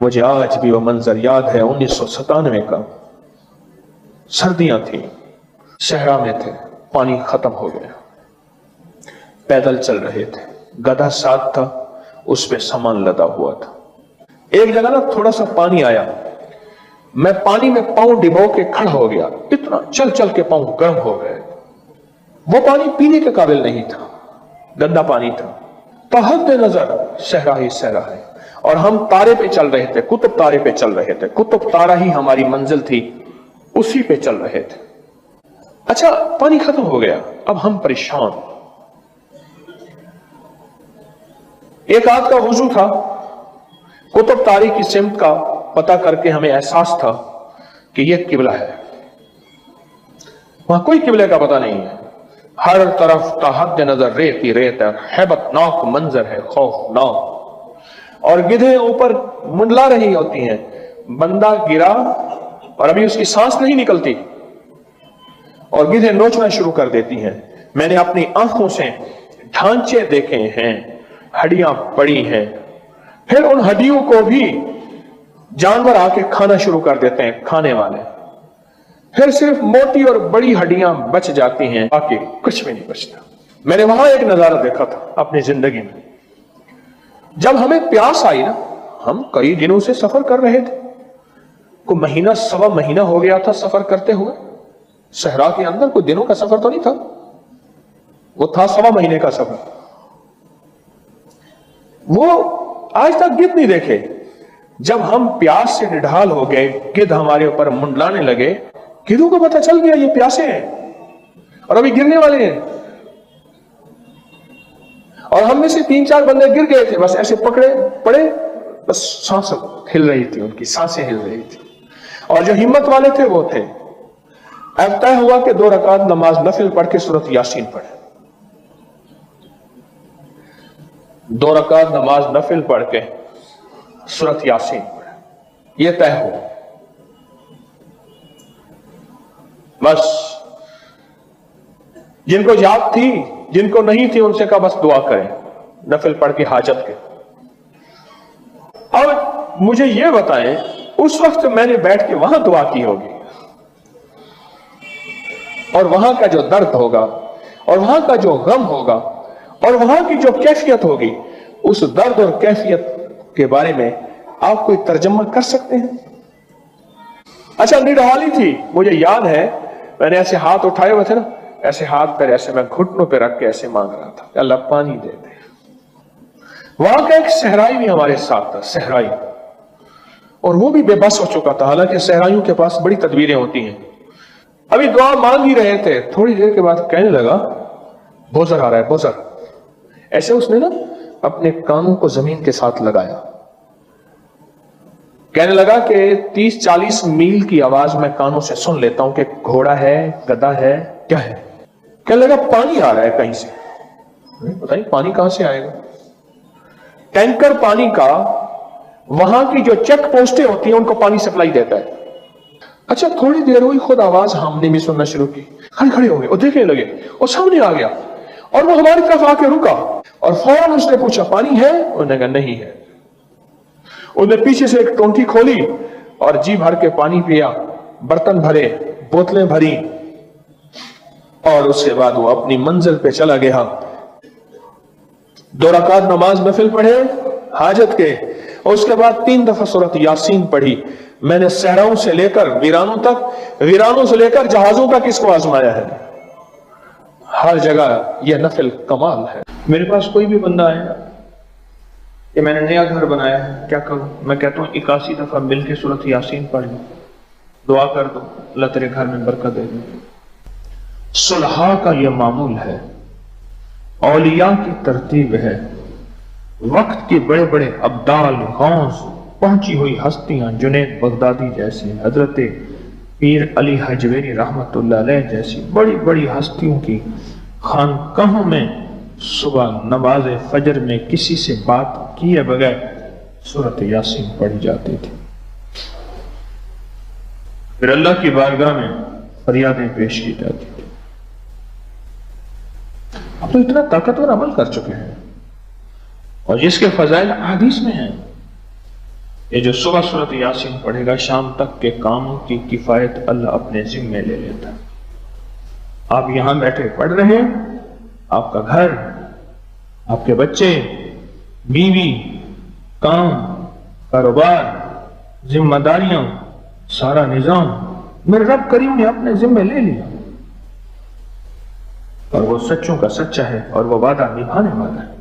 مجھے آج بھی وہ منظر یاد ہے 1997 کا. سردیاں تھیں، صحرا میں تھے، پانی ختم ہو گیا، پیدل چل رہے تھے، گدھا ساتھ تھا، اس پہ سامان لدا ہوا تھا. ایک جگہ نا تھوڑا سا پانی آیا، میں پانی میں پاؤں ڈبو کے کھڑا ہو گیا، اتنا چل چل کے پاؤں گرم ہو گئے. وہ پانی پینے کے قابل نہیں تھا، گندا پانی تھا. تحت نظر صحرا ہی صحرا ہے، اور ہم تارے پہ چل رہے تھے، قطب تارے پہ چل رہے تھے، قطب تارا ہی ہماری منزل تھی، اسی پہ چل رہے تھے. اچھا پانی ختم ہو گیا، اب ہم پریشان. ایک آدھ کا وضو تھا، قطب تاری کی سمت کا پتہ کر کے ہمیں احساس تھا کہ یہ قبلہ ہے. وہاں کوئی قبلے کا پتہ نہیں ہے، ہر طرف تحت نظر ریت ہی ریت ہے، ہیبت ناک منظر ہے، خوفناک. اور گدھیں اوپر منڈلا رہی ہوتی ہیں. بندہ گرا اور ابھی اس کی سانس نہیں نکلتی اور گدھیں نوچنا شروع کر دیتی ہیں. میں نے اپنی آنکھوں سے ڈھانچے دیکھے ہیں، ہڈیاں پڑی ہیں. پھر ان ہڈیوں کو بھی جانور آ کے کھانا شروع کر دیتے ہیں، کھانے والے. پھر صرف موٹی اور بڑی ہڈیاں بچ جاتی ہیں، باقی کچھ بھی نہیں بچتا. میں نے وہاں ایک نظارہ دیکھا تھا اپنی زندگی میں. جب ہمیں پیاس آئی نا، ہم کئی دنوں سے سفر کر رہے تھے، کوئی مہینہ سوا مہینہ ہو گیا تھا سفر کرتے ہوئے. صحرا کے اندر کوئی دنوں کا سفر تو نہیں تھا، وہ تھا سوا مہینے کا سفر. وہ آج تک گدھ نہیں دیکھے. جب ہم پیاس سے نڈھال ہو گئے، گدھ ہمارے اوپر منڈلانے لگے. گدھوں کو پتہ چل گیا یہ پیاسے ہیں اور ابھی گرنے والے ہیں. اور ہم میں سے 3-4 بندے گر گئے تھے، بس ایسے پکڑے پڑے، بس سانس ہل رہی تھی، ان کی سانسیں ہل رہی تھی. اور جو ہمت والے تھے وہ تھے. اب طے ہوا کہ 2 رکعت نماز نفل پڑھ کے سورۃ یاسین پڑھے. 2 رکعت نماز نفل پڑھ کے سورۃ یاسین پڑھے. یہ طے ہوا. بس جن کو یاد تھی، جن کو نہیں تھی، ان سے کہا بس دعا کریں نفل پڑھ کے حاجت کے. اب مجھے یہ بتائیں، اس وقت میں نے بیٹھ کے وہاں دعا کی ہوگی، اور وہاں کا جو درد ہوگا، اور وہاں کا جو غم ہوگا، اور وہاں کی جو کیفیت ہوگی، اس درد اور کیفیت کے بارے میں آپ کوئی ترجمہ کر سکتے ہیں؟ اچھا نڈھالی تھی، مجھے یاد ہے میں نے ایسے ہاتھ اٹھائے ہوئے تھے نا، ایسے ہاتھ پہ ایسے میں گھٹنوں پہ رکھ کے ایسے مانگ رہا تھا کہ اللہ پانی دے دے. وہاں کا ایک صحرائی بھی ہمارے ساتھ تھا، صحرائی، اور وہ بھی بے بس ہو چکا تھا. حالانکہ صحرائیوں کے پاس بڑی تدبیریں ہوتی ہیں. ابھی دعا مانگ ہی رہے تھے، تھوڑی دیر کے بعد کہنے لگا بوزر آ رہا ہے، بوزر. ایسے اس نے نا اپنے کانوں کو زمین کے ساتھ لگایا. کہنے لگا کہ 30-40 میل کی آواز میں کانوں سے سن لیتا ہوں کہ گھوڑا ہے، گدھا ہے، کیا ہے. کہنے لگا پانی آ رہا ہے کہیں سے. پتہ نہیں پانی کہاں سے آئے گا. ٹینکر پانی کا وہاں کی جو چیک پوسٹیں ہوتی ہیں ان کو پانی سپلائی دیتا ہے. اچھا تھوڑی دیر ہوئی، خود آواز ہم نے بھی سننا شروع کی. کھڑے ہو گئے اور دیکھنے لگے، اور سامنے آ گیا اور وہ ہماری طرف آ کے رکا، اور فوراً اس نے پوچھا پانی ہے؟ انہوں نے کہا نہیں ہے. انہوں نے پیچھے سے ایک ٹونٹی کھولی اور جی بھر کے پانی پیا، برتن بھرے، بوتلیں بھری، اور اس کے بعد وہ اپنی منزل پہ چلا گیا. 2 رکعت نماز نفل پڑھے حاجت کے، اور اس کے بعد 3 دفعہ سورۃ یاسین پڑھی. میں نے صحراؤں سے لے کر ویرانوں تک، ویرانوں سے لے کر جہازوں تک اس کو آزمایا ہے. ہر جگہ یہ نفل کمال ہے. میرے پاس کوئی بھی بندہ آئے نا کہ میں نے نیا گھر بنایا ہے، کیا کروں؟ میں کہتا ہوں 81 دفعہ مل کے سورۃ یاسین پڑھ لو، دعا کر دو، اللہ تیرے گھر میں برکت دے دے. صلحاء کا یہ معمول ہے، اولیاء کی ترتیب ہے. وقت کے بڑے بڑے ابدال، غوث، پہنچی ہوئی ہستیاں، جنید بغدادی جیسے، حضرت پیر علی حجویری رحمت اللہ علیہ جیسی بڑی بڑی ہستیوں کی خانقاہوں میں صبح نماز فجر میں کسی سے بات کیے بغیر سورۃ یاسین پڑھی جاتی تھی. پھر اللہ کی بارگاہ میں فریادیں پیش کی جاتی تھی. اب تو اتنا طاقتور عمل کر چکے ہیں، اور جس کے فضائل حدیث میں ہیں. یہ جو صبح سورۃ یاسین پڑھے گا شام تک کے کاموں کی کفایت اللہ اپنے ذمے لے لیتا ہے۔ آپ یہاں بیٹھے پڑھ رہے ہیں، آپ کا گھر، آپ کے بچے، بیوی، کام، کاروبار، ذمہ داریاں، سارا نظام میرے رب کریم نے اپنے ذمے لے لیا، اور وہ سچوں کا سچا ہے اور وہ وعدہ نبھانے والا ہے۔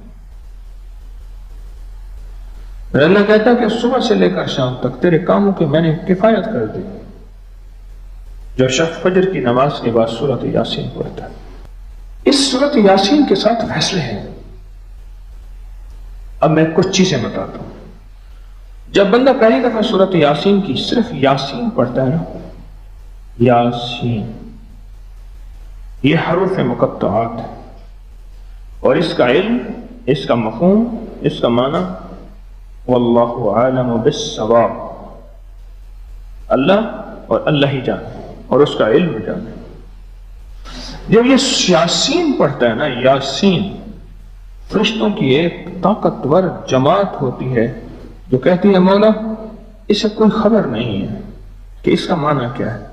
اللہ کہتا ہے کہ صبح سے لے کر شام تک تیرے کاموں کی میں نے کفایت کر دی۔ جو شخص فجر کی نماز کے بعد سورۃ یاسین پڑھتا ہے، اس سورۃ یاسین کے ساتھ فیصلے ہیں۔ اب میں کچھ چیزیں بتاتا ہوں۔ جب بندہ پہلی دفعہ سورۃ یاسین کی صرف یاسین پڑھتا ہے نا، یاسین، یہ حروف مقطعات ہے، اور اس کا علم، اس کا مفہوم، اس کا معنی واللہ عالم بالصواب، اللہ اور اللہ ہی جانے، اور اس کا علم جانے۔ جب یہ یاسین پڑھتا ہے نا، یاسین، فرشتوں کی ایک طاقتور جماعت ہوتی ہے جو کہتی ہے مولا اسے کوئی خبر نہیں ہے کہ اس کا معنی کیا ہے،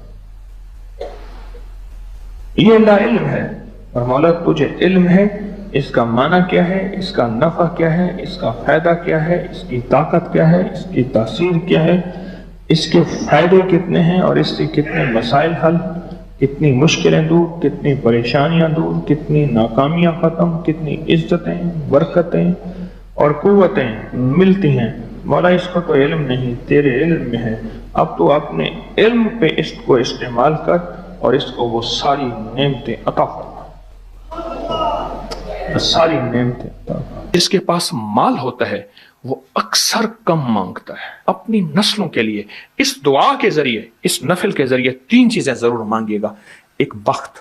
یہ لا علم ہے، اور مولا تجھے علم ہے اس کا معنی کیا ہے، اس کا نفع کیا ہے، اس کا فائدہ کیا ہے، اس کی طاقت کیا ہے، اس کی تاثیر کیا ہے، اس کے فائدے کتنے ہیں، اور اس سے کتنے مسائل حل، کتنی مشکلیں دور، کتنی پریشانیاں دور، کتنی ناکامیاں ختم، کتنی عزتیں، برکتیں اور قوتیں ملتی ہیں۔ مولا اس کو تو علم نہیں، تیرے علم میں ہے، اب تو اپنے علم پہ اس کو استعمال کر اور اس کو وہ ساری نعمتیں عطا فرما، ساری نعمتیں عطا فرما۔ جس کے پاس مال ہوتا ہے وہ اکثر کم مانگتا ہے۔ اپنی نسلوں کے لیے اس دعا کے ذریعے، اس نفل کے ذریعے 3 چیزیں ضرور مانگے گا، ایک بخت،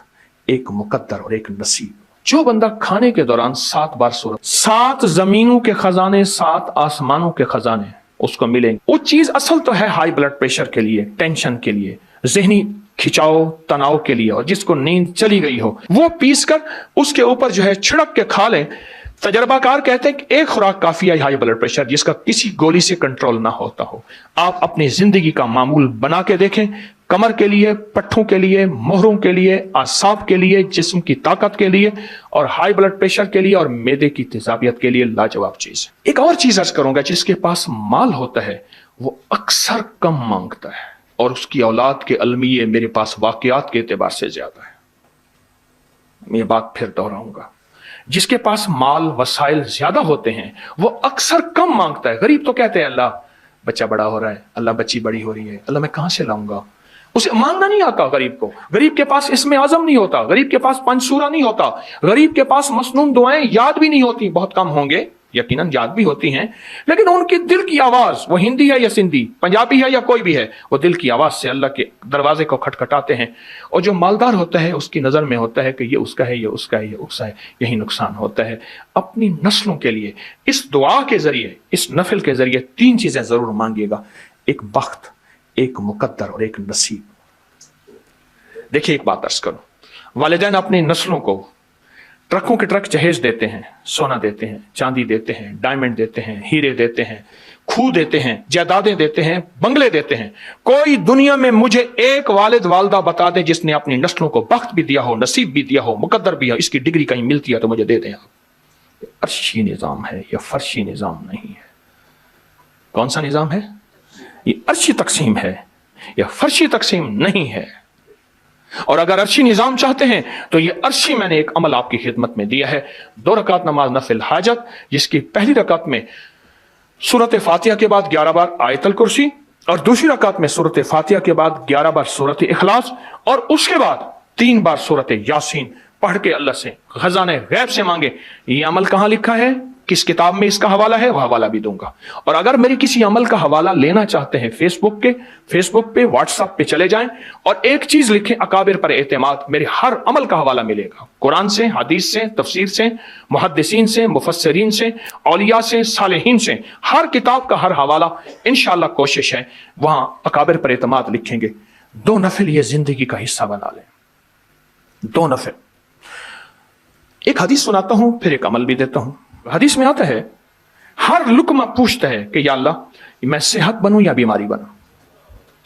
ایک مقدر اور ایک نصیب۔ جو بندہ کھانے کے دوران 7 بار سورت، 7 زمینوں کے خزانے، 7 آسمانوں کے خزانے اس کو ملیں گے۔ وہ چیز اصل تو ہے ہائی بلڈ پریشر کے لیے، ٹینشن کے لیے، ذہنی کھچاؤ تناؤ کے لیے، اور جس کو نیند چلی گئی ہو وہ پیس کر اس کے اوپر جو ہے چھڑک کے کھا لیں۔ تجربہ کار کہتے ہیں کہ ایک خوراک کافی ہے ہائی بلڈ پریشر جس کا کسی گولی سے کنٹرول نہ ہوتا ہو۔ آپ اپنی زندگی کا معمول بنا کے دیکھیں، کمر کے لیے، پٹھوں کے لیے، مہروں کے لیے، اعصاب کے لیے، جسم کی طاقت کے لیے، اور ہائی بلڈ پریشر کے لیے اور معدے کی تیزابیت کے لیے لاجواب چیز ہے۔ ایک اور چیز عرض کروں گا، جس کے پاس مال ہوتا ہے وہ اکثر کم مانگتا ہے، اور اس کی اولاد کے المیے میرے پاس واقعات کے اعتبار سے زیادہ ہے۔ میں یہ بات پھر دہراؤں گا، جس کے پاس مال وسائل زیادہ ہوتے ہیں وہ اکثر کم مانگتا ہے۔ غریب تو کہتے ہیں اللہ بچہ بڑا ہو رہا ہے، اللہ بچی بڑی ہو رہی ہے، اللہ میں کہاں سے لاؤں گا؟ اسے مانگنا نہیں آتا غریب کو۔ غریب کے پاس اسم اعظم نہیں ہوتا، غریب کے پاس 5 سورہ نہیں ہوتا، غریب کے پاس مسنون دعائیں یاد بھی نہیں ہوتی۔ بہت کم ہوں گے، یقیناً یاد بھی ہوتی ہیں، لیکن ان کی دل کی آواز، وہ ہندی ہے یا سندھی، پنجابی ہے یا کوئی بھی ہے، وہ دل کی آواز سے اللہ کے دروازے کو کھٹکھٹاتے ہیں۔ اور جو مالدار ہوتا ہے اس کی نظر میں ہوتا ہے کہ یہ اس کا ہے، یہ اس کا ہے، یہ اس کا ہے، یہی نقصان ہوتا ہے۔ اپنی نسلوں کے لیے اس دعا کے ذریعے، اس نفل کے ذریعے 3 چیزیں ضرور مانگیے گا، ایک بخت، ایک مقدر اور ایک نصیب۔ دیکھیے ایک بات عرض کروں، والدین اپنی نسلوں کو ٹرکوں کے ٹرک جہیز دیتے ہیں، سونا دیتے ہیں، چاندی دیتے ہیں، ڈائمنڈ دیتے ہیں، ہیرے دیتے ہیں، کھو دیتے ہیں، جائیدادیں دیتے ہیں، بنگلے دیتے ہیں۔ کوئی دنیا میں مجھے ایک والد والدہ بتا دے جس نے اپنی نسلوں کو بخت بھی دیا ہو، نصیب بھی دیا ہو، مقدر بھی ہو، اس کی ڈگری کہیں ملتی ہے تو مجھے دے دیں آپ۔ یہ عرشی نظام ہے، یہ فرشی نظام نہیں ہے۔ کون سا نظام ہے؟ یہ عرشی تقسیم ہے، یہ فرشی تقسیم نہیں ہے۔ اور اگر عرشی نظام چاہتے ہیں تو یہ عرشی میں نے ایک عمل آپ کی خدمت میں دیا ہے۔ 2 رکعت نماز نفل حاجت، جس کی پہلی رکعت میں سورۃ فاتحہ کے بعد 11 بار آیت الکرسی، اور دوسری رکعت میں سورۃ فاتحہ کے بعد 11 بار سورۃ اخلاص، اور اس کے بعد 3 بار سورۃ یاسین پڑھ کے اللہ سے خزانہ غیب سے مانگے۔ یہ عمل کہاں لکھا ہے، کس کتاب میں اس کا حوالہ ہے، وہ حوالہ بھی دوں گا۔ اور اگر میری کسی عمل کا حوالہ لینا چاہتے ہیں فیس بک پہ واٹس ایپ پہ چلے جائیں اور ایک چیز لکھیں، اکابر پر اعتماد، میرے ہر عمل کا حوالہ ملے گا، قرآن سے، حدیث سے، تفسیر سے، محدثین سے، مفسرین سے، اولیاء سے، صالحین سے، ہر کتاب کا ہر حوالہ انشاءاللہ کوشش ہے وہاں اکابر پر اعتماد لکھیں گے۔ 2 نفل یہ زندگی کا حصہ بنا لیں، 2 نفل۔ ایک حدیث سناتا ہوں پھر ایک عمل بھی دیتا ہوں۔ حدیث میں آتا ہے ہر لقمہ پوچھتا ہے کہ یا اللہ میں صحت بنوں یا بیماری بنوں.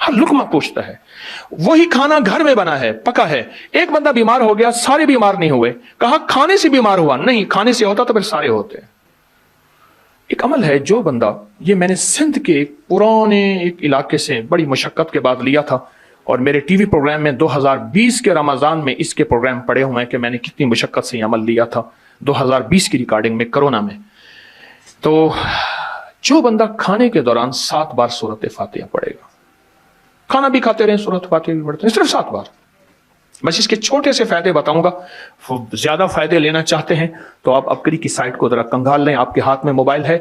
ہر لقمہ پوچھتا ہے. وہی کھانا گھر میں بنا ہے, پکا ہے, ایک بندہ بیمار ہو گیا, سارے بیمار نہیں ہوئے. کہا کھانے سے بیمار ہوا, نہیں, کھانے سے ہوتا تو پھر سارے ہوتے. ایک عمل ہے جو بندہ, یہ میں نے سندھ کے ایک پرانے ایک علاقے سے بڑی مشقت کے بعد لیا تھا, اور میرے ٹی وی پروگرام میں 2020 کے رمضان میں اس کے پروگرام پڑے ہوئے ہیں کہ میں نے کتنی مشقت سے یہ عمل لیا تھا 2020 کی ریکارڈنگ میں, کرونا میں. تو جو بندہ کھانے کے دوران 7 بار سورۃ فاتحہ پڑھے گا, کھانا بھی کھاتے رہیں سورۃ فاتحہ بھی پڑھتے ہیں, صرف 7 بار. بس اس کے چھوٹے سے فائدے بتاؤں گا. زیادہ فائدے لینا چاہتے ہیں تو آپ اپکری کی سائٹ کو ذرا کنگال لیں, آپ کے ہاتھ میں موبائل ہے.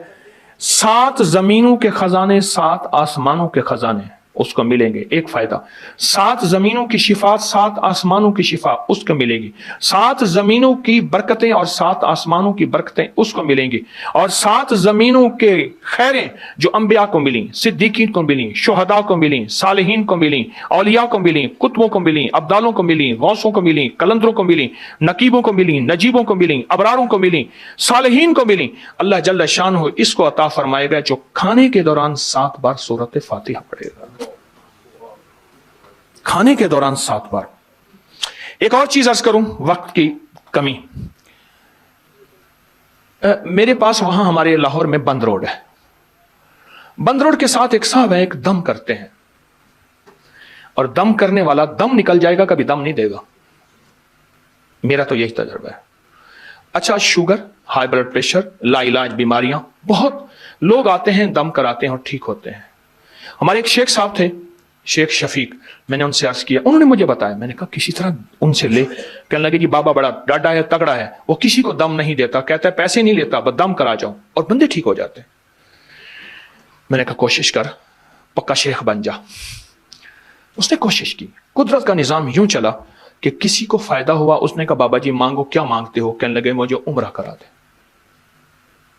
7 زمینوں کے خزانے, 7 آسمانوں کے خزانے اس کو ملیں گے. ایک فائدہ, 7 زمینوں کی شفا, 7 آسمانوں کی شفا اس کو ملے گی. 7 زمینوں کی برکتیں اور 7 آسمانوں کی برکتیں اس کو ملیں گی. اور 7 زمینوں کے خیریں جو انبیاء کو ملیں, صدیقین کو ملیں, شہداء کو ملیں, صالحین کو ملیں, اولیاء کو ملیں, کتبوں کو ملیں, ابدالوں کو ملیں, غوثوں کو ملیں, کلندروں کو ملیں, نقیبوں کو ملیں, نجیبوں کو ملیں, ابراروں کو ملیں, صالحین کو ملیں. اللہ جل شانہ اس کو عطا فرمائے گا جو کھانے کے دوران 7 بار سورۃ فاتحہ پڑھے گا. کھانے کے دوران 7 بار. ایک اور چیز عرض کروں, وقت کی کمی. میرے پاس وہاں ہمارے لاہور میں بند روڈ ہے. بند روڈ کے ساتھ ایک صاحب ہے, ایک دم کرتے ہیں, اور دم کرنے والا دم نکل جائے گا, کبھی دم نہیں دے گا. میرا تو یہی تجربہ ہے. اچھا, شوگر, ہائی بلڈ پریشر, لا علاج بیماریاں, بہت لوگ آتے ہیں دم کراتے ہیں اور ٹھیک ہوتے ہیں. ہمارے ایک شیخ صاحب تھے, شیخ شفیق, میں نے ان سے عرض کیا, انہوں نے مجھے بتایا, میں نے کہا کسی طرح ان سے لے. کہنے لگے جی بابا بڑا ڈاڈا ہے, تگڑا ہے, وہ کسی کو دم نہیں دیتا, کہتا ہے پیسے نہیں لیتا, بس دم کرا جاؤ, اور بندے ٹھیک ہو جاتے ہیں. میں نے کہا کوشش کر, پکا شیخ بن جا. اس نے کوشش کی. قدرت کا نظام یوں چلا کہ کسی کو فائدہ ہوا. اس نے کہا بابا جی مانگو, کیا مانگتے ہو؟ کہنے لگے مجھے عمرہ کرا دے.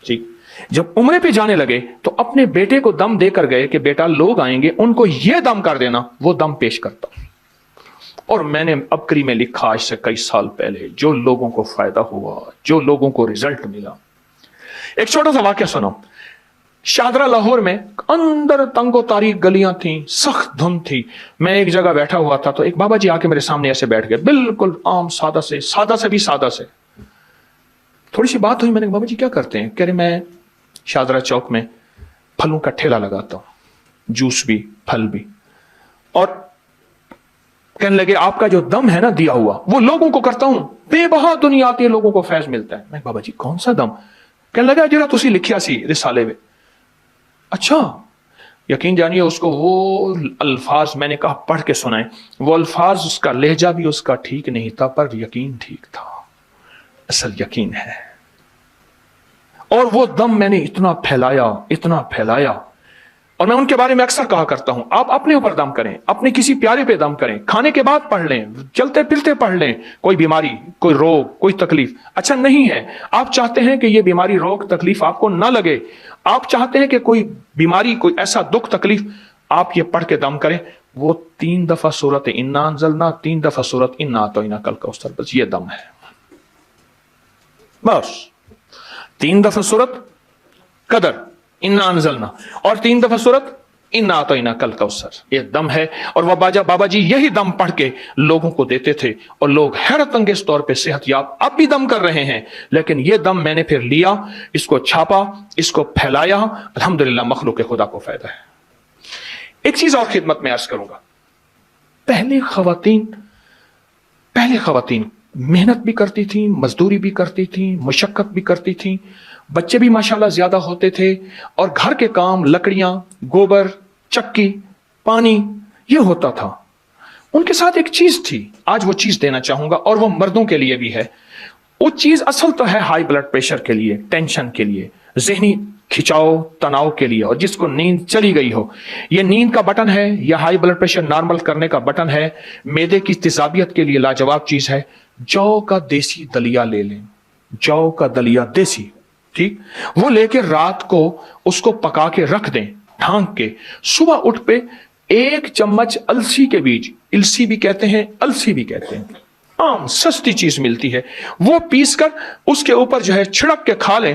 ٹھیک. جب عمرے پہ جانے لگے تو اپنے بیٹے کو دم دے کر گئے کہ بیٹا لوگ آئیں گے, ان کو یہ دم کر دینا. وہ دم پیش کرتا. اور میں نے ابکری میں لکھا آج سے کئی سال پہلے, جو لوگوں کو فائدہ ہوا, جو لوگوں کو رزلٹ ملا. ایک چھوٹا سا واقعہ سنو. شاہدرہ لاہور میں اندر تنگ و تاریک گلیاں تھیں, سخت دھند تھی. میں ایک جگہ بیٹھا ہوا تھا تو ایک بابا جی آ کے میرے سامنے ایسے بیٹھ گئے, بالکل عام سادہ سے بھی سادہ سے. تھوڑی سی بات ہوئی, میں نے کہا بابا جی کیا کرتے ہیں؟ کہہ رہے میں شاہدرہ چوک میں پھلوں کا ٹھیلا لگاتا ہوں, جوس بھی پھل بھی. اور کہنے لگے آپ کا جو دم ہے نا دیا ہوا, وہ لوگوں کو کرتا ہوں, بے بہا دنیا آتی ہے, لوگوں کو فیض ملتا ہے. میں بابا جی کون سا دم؟ کہنے لگا جرا تسی لکھیا سی رسالے میں. اچھا, یقین جانیے اس کو وہ الفاظ میں نے کہا پڑھ کے سنائیں. وہ الفاظ, اس کا لہجہ بھی اس کا ٹھیک نہیں تھا, پر یقین ٹھیک تھا, اصل یقین ہے. اور وہ دم میں نے اتنا پھیلایا. اور میں ان کے بارے میں اکثر کہا کرتا ہوں, آپ اپنے اوپر دم کریں, اپنے کسی پیارے پہ دم کریں, کھانے کے بعد پڑھ لیں, چلتے پھرتے پڑھ لیں. کوئی بیماری, کوئی روگ, کوئی تکلیف اچھا نہیں ہے. آپ چاہتے ہیں کہ یہ بیماری, روگ, تکلیف آپ کو نہ لگے. آپ چاہتے ہیں کہ کوئی بیماری, کوئی ایسا دکھ تکلیف, آپ یہ پڑھ کے دم کریں. وہ 3 دفعہ سورۃ انا انزلنا, 3 دفعہ سورۃ انا اعطیناک الکوثر, بس یہ دم ہے. بس 3 دفعہ سورۃ قدر انا انزلنا اور 3 دفعہ سورۃ انا اعطیناک الکوثر, یہ دم ہے. اور وہ بابا جی یہی دم پڑھ کے لوگوں کو دیتے تھے, اور لوگ حیرت انگیز طور پہ صحت یاب اب بھی دم کر رہے ہیں. لیکن یہ دم میں نے پھر لیا, اس کو چھاپا, اس کو پھیلایا, الحمدللہ مخلوق خدا کو فائدہ ہے. ایک چیز اور خدمت میں عرض کروں گا. پہلے خواتین محنت بھی کرتی تھیں, مزدوری بھی کرتی تھیں, مشقت بھی کرتی تھیں, بچے بھی ماشاءاللہ زیادہ ہوتے تھے, اور گھر کے کام, لکڑیاں, گوبر, چکی, پانی, یہ ہوتا تھا. ان کے ساتھ ایک چیز تھی, آج وہ چیز دینا چاہوں گا, اور وہ مردوں کے لیے بھی ہے. وہ چیز اصل تو ہے ہائی بلڈ پریشر کے لیے, ٹینشن کے لیے, ذہنی کھچاؤ تناؤ کے لیے, اور جس کو نیند چلی گئی ہو. یہ نیند کا بٹن ہے, یہ ہائی بلڈ پریشر نارمل کرنے کا بٹن ہے, معدے کی تیزابیت کے لیے لاجواب چیز ہے. جو کا دیسی دلیا لے لیں, جو کا دلیا دیسی, ٹھیک, وہ لے کے رات کو اس کو پکا کے رکھ دیں ڈھانک کے. صبح اٹھ پہ 1 چمچ السی کے بیج, السی بھی کہتے ہیں, السی بھی کہتے ہیں, عام سستی چیز ملتی ہے, وہ پیس کر اس کے اوپر جو ہے چھڑک کے کھا لیں.